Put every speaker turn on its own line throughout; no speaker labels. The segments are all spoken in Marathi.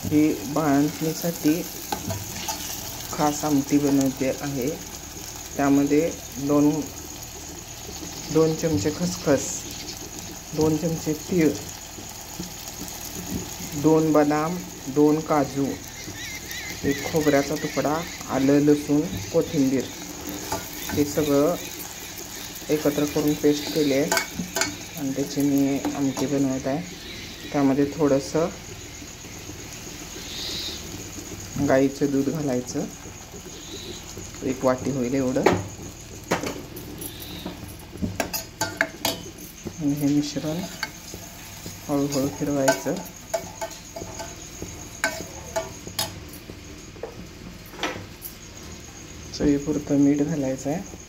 ही बाळंतीणीसाठी खास आमटी बनवते आहे। त्यामध्ये दोन चमचे खसखस, 2 चमचे तीळ, 2 बदाम, 2 काजू, एक खोबऱ्याचा तुकडा, आलं, लसूण, कोथिंबीर हे सगळं एकत्र करून पेस्ट केले आहे आणि त्याची मी आमटी बनवत आहे। त्यामध्ये थोडंसं गाईचं दूध घालायचं, 1 वाटी होईल एवढं, आणि हे मिश्रण हळूहळू फिरवायचं। चवीपुरतं मीठ घालायचं आहे।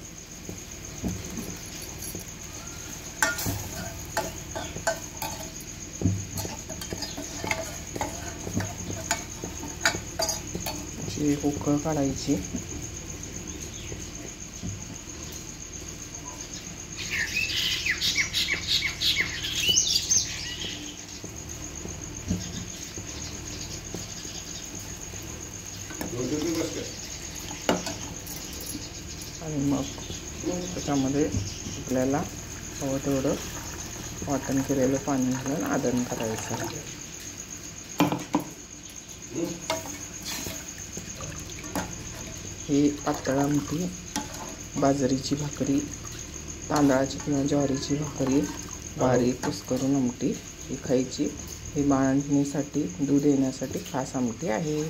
अशी उकळ काढायची। आणि मग त्याच्यामध्ये आपल्याला हवं तेवढं वाटण केलेलं पाणी घालून आदन करायचं। ही पातळ आमटी बाजरीची भाकरी, तांदळाची किंवा ज्वारीची भाकरी बारीक कुस्करून आमटी ही खायची। ही बाळंतीणीसाठी दूध येण्यासाठी खास आमटी आहे।